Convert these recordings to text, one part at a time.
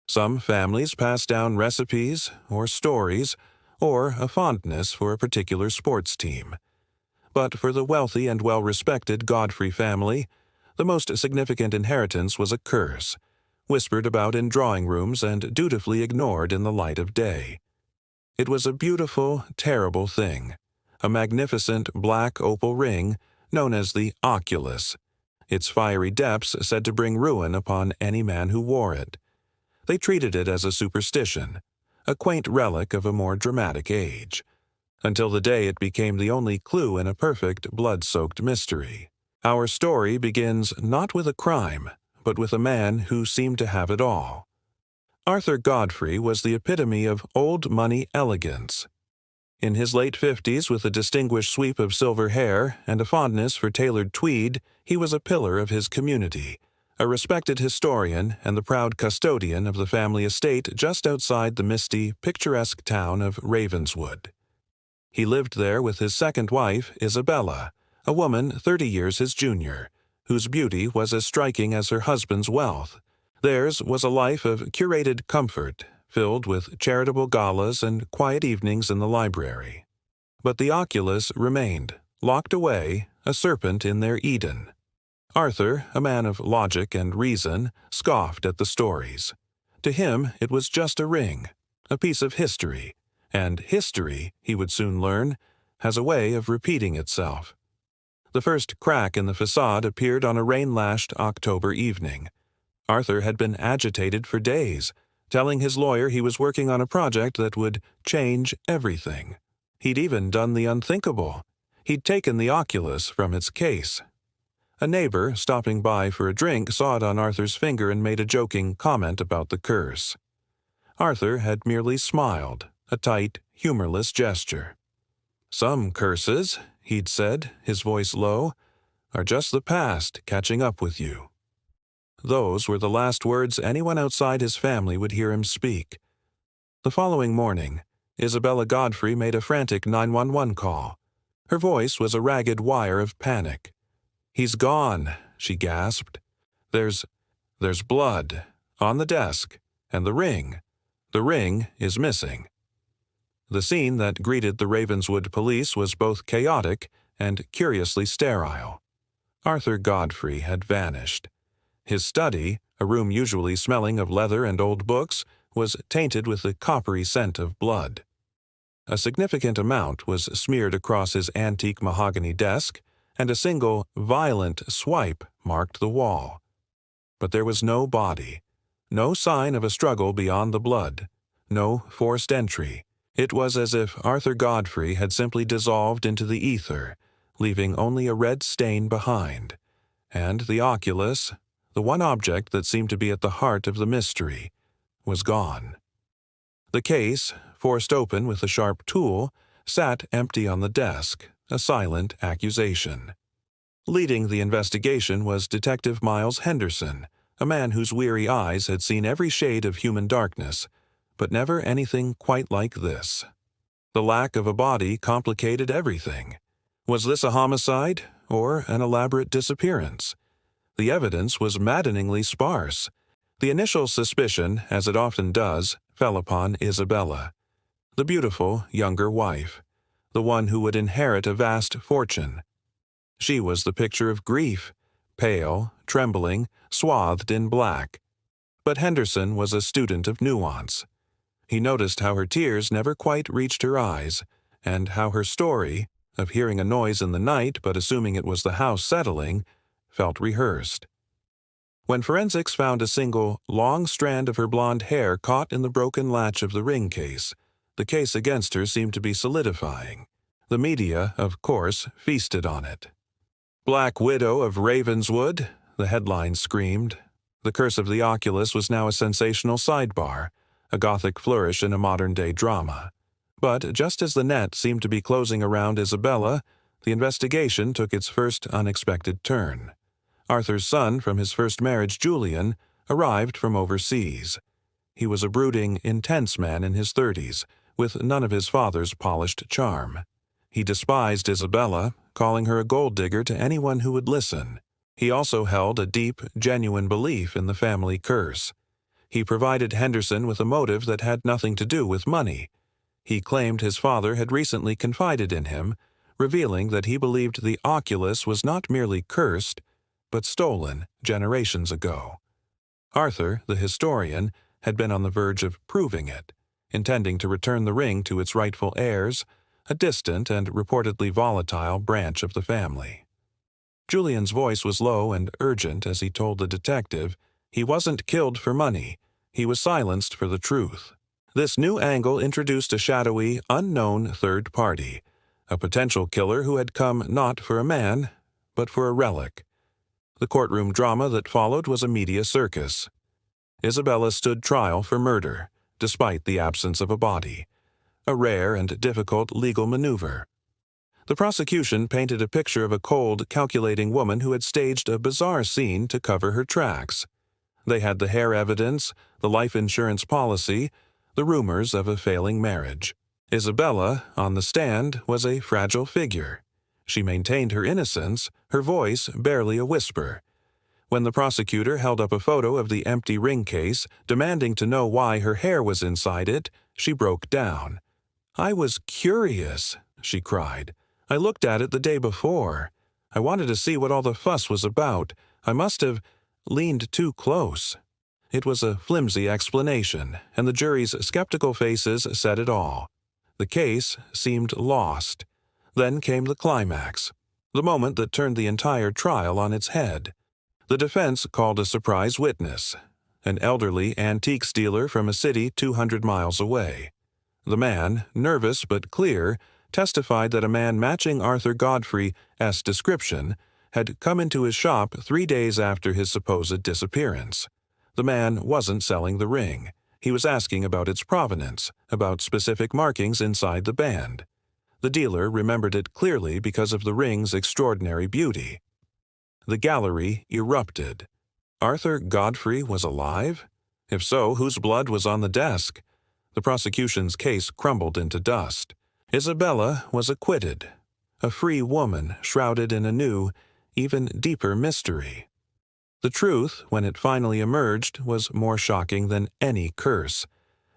Some families pass down recipes or stories or a fondness for a particular sports team. But for the wealthy and well-respected Godfrey family, the most significant inheritance was a curse, whispered about in drawing rooms and dutifully ignored in the light of day. It was a beautiful, terrible thing, a magnificent black opal ring known as the Oculus, its fiery depths said to bring ruin upon any man who wore it. They treated it as a superstition, a quaint relic of a more dramatic age, until the day it became the only clue in a perfect, blood-soaked mystery. Our story begins not with a crime, but with a man who seemed to have it all. Arthur Godfrey was the epitome of old-money elegance. In his late 50s, with a distinguished sweep of silver hair and a fondness for tailored tweed, he was a pillar of his community, a respected historian and the proud custodian of the family estate just outside the misty, picturesque town of Ravenswood. He lived there with his second wife, Isabella, a woman 30 years his junior, whose beauty was as striking as her husband's wealth. Theirs was a life of curated comfort, filled with charitable galas and quiet evenings in the library. But the Oculus remained, locked away, a serpent in their Eden. Arthur, a man of logic and reason, scoffed at the stories. To him it was just a ring, a piece of history, and history, he would soon learn, has a way of repeating itself. The first crack in the facade appeared on a rain-lashed October evening. Arthur had been agitated for days, telling his lawyer he was working on a project that would change everything. He'd even done the unthinkable. He'd taken the Oculus from its case. A neighbor, stopping by for a drink, saw it on Arthur's finger and made a joking comment about the curse. Arthur had merely smiled, a tight, humorless gesture. "Some curses," he'd said, his voice low, "are just the past catching up with you." Those were the last words anyone outside his family would hear him speak. The following morning, Isabella Godfrey made a frantic 911 call. Her voice was a ragged wire of panic. "He's gone," she gasped. There's blood on the desk, and the ring is missing." The scene that greeted the Ravenswood police was both chaotic and curiously sterile. Arthur Godfrey had vanished. His study, a room usually smelling of leather and old books, was tainted with the coppery scent of blood. A significant amount was smeared across his antique mahogany desk, and a single, violent swipe marked the wall. But there was no body, no sign of a struggle beyond the blood, no forced entry. It was as if Arthur Godfrey had simply dissolved into the ether, leaving only a red stain behind. And the Oculus, the one object that seemed to be at the heart of the mystery, was gone. The case, forced open with a sharp tool, sat empty on the desk, a silent accusation. Leading the investigation was Detective Miles Henderson, a man whose weary eyes had seen every shade of human darkness, but never anything quite like this. The lack of a body complicated everything. Was this a homicide or an elaborate disappearance? The evidence was maddeningly sparse. The initial suspicion, as it often does, fell upon Isabella, the beautiful younger wife, the one who would inherit a vast fortune. She was the picture of grief, pale, trembling, swathed in black. But Henderson was a student of nuance. He noticed how her tears never quite reached her eyes, and how her story, of hearing a noise in the night but assuming it was the house settling, felt rehearsed. When forensics found a single, long strand of her blonde hair caught in the broken latch of the ring case, the case against her seemed to be solidifying. The media, of course, feasted on it. "Black Widow of Ravenswood," the headline screamed. The curse of the Oculus was now a sensational sidebar, a Gothic flourish in a modern-day drama. But just as the net seemed to be closing around Isabella, the investigation took its first unexpected turn. Arthur's son from his first marriage, Julian, arrived from overseas. He was a brooding, intense man in his 30s, with none of his father's polished charm. He despised Isabella, calling her a gold digger to anyone who would listen. He also held a deep, genuine belief in the family curse. He provided Henderson with a motive that had nothing to do with money. He claimed his father had recently confided in him, revealing that he believed the Oculus was not merely cursed, but stolen generations ago. Arthur, the historian, had been on the verge of proving it, intending to return the ring to its rightful heirs, a distant and reportedly volatile branch of the family. Julian's voice was low and urgent as he told the detective he wasn't killed for money, he was silenced for the truth. This new angle introduced a shadowy, unknown third party, a potential killer who had come not for a man, but for a relic. The courtroom drama that followed was a media circus. Isabella stood trial for murder, despite the absence of a body, a rare and difficult legal maneuver. The prosecution painted a picture of a cold, calculating woman who had staged a bizarre scene to cover her tracks. They had the hair evidence, the life insurance policy, the rumors of a failing marriage. Isabella, on the stand, was a fragile figure. She maintained her innocence, her voice barely a whisper. When the prosecutor held up a photo of the empty ring case, demanding to know why her hair was inside it, she broke down. "I was curious," she cried. "I looked at it the day before. I wanted to see what all the fuss was about. I must have leaned too close." It was a flimsy explanation, and the jury's skeptical faces said it all. The case seemed lost. Then came the climax, the moment that turned the entire trial on its head. The defense called a surprise witness, an elderly antiques dealer from a city 200 miles away. The man, nervous but clear, testified that a man matching Arthur Godfrey's description had come into his shop 3 days after his supposed disappearance. The man wasn't selling the ring. He was asking about its provenance, about specific markings inside the band. The dealer remembered it clearly because of the ring's extraordinary beauty. The gallery erupted. Arthur Godfrey was alive? If so, whose blood was on the desk? The prosecution's case crumbled into dust. Isabella was acquitted, a free woman shrouded in a new, even deeper mystery. The truth, when it finally emerged, was more shocking than any curse.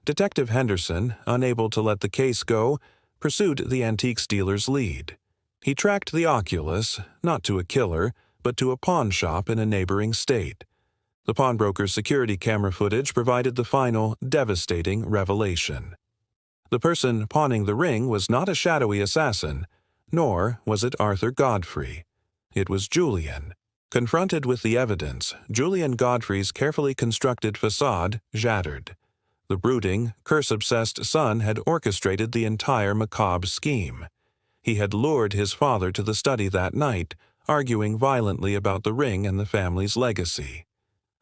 Detective Henderson, unable to let the case go, pursued the antiques dealer's lead. He tracked the Oculus, not to a killer, but to a pawn shop in a neighboring state. The pawnbroker's security camera footage provided the final, devastating revelation. The person pawning the ring was not a shadowy assassin, nor was it Arthur Godfrey. It was Julian. Confronted with the evidence, Julian Godfrey's carefully constructed facade shattered. The brooding, curse-obsessed son had orchestrated the entire macabre scheme. He had lured his father to the study that night, arguing violently about the ring and the family's legacy.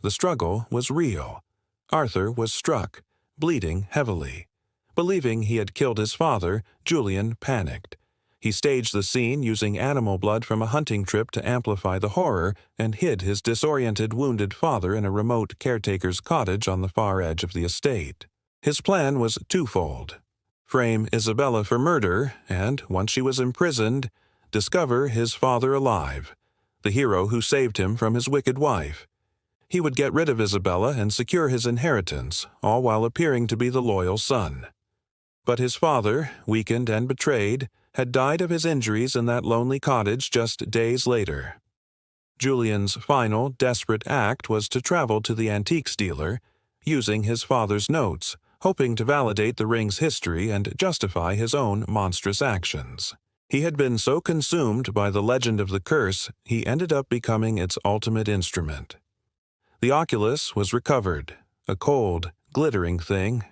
The struggle was real. Arthur was struck, bleeding heavily. Believing he had killed his father, Julian panicked. He staged the scene using animal blood from a hunting trip to amplify the horror and hid his disoriented, wounded father in a remote caretaker's cottage on the far edge of the estate. His plan was twofold: frame Isabella for murder and, once she was imprisoned, discover his father alive, the hero who saved him from his wicked wife. He would get rid of Isabella and secure his inheritance, all while appearing to be the loyal son. But his father, weakened and betrayed, had died of his injuries in that lonely cottage just days later. Julian's final, desperate act was to travel to the antiques dealer, using his father's notes, hoping to validate the ring's history and justify his own monstrous actions. He had been so consumed by the legend of the curse, he ended up becoming its ultimate instrument. The Oculus was recovered, a cold, glittering thing.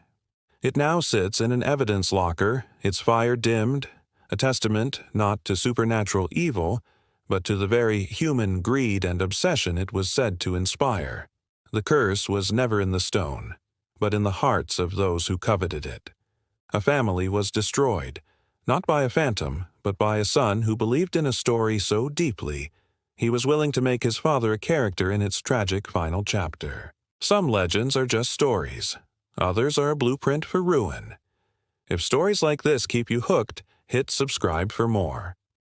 It now sits in an evidence locker, its fire dimmed, a testament not to supernatural evil, but to the very human greed and obsession it was said to inspire. The curse was never in the stone, but in the hearts of those who coveted it. A family was destroyed, not by a phantom, but by a son who believed in a story so deeply, he was willing to make his father a character in its tragic final chapter. Some legends are just stories. Others are a blueprint for ruin. If stories like this keep you hooked, hit subscribe for more.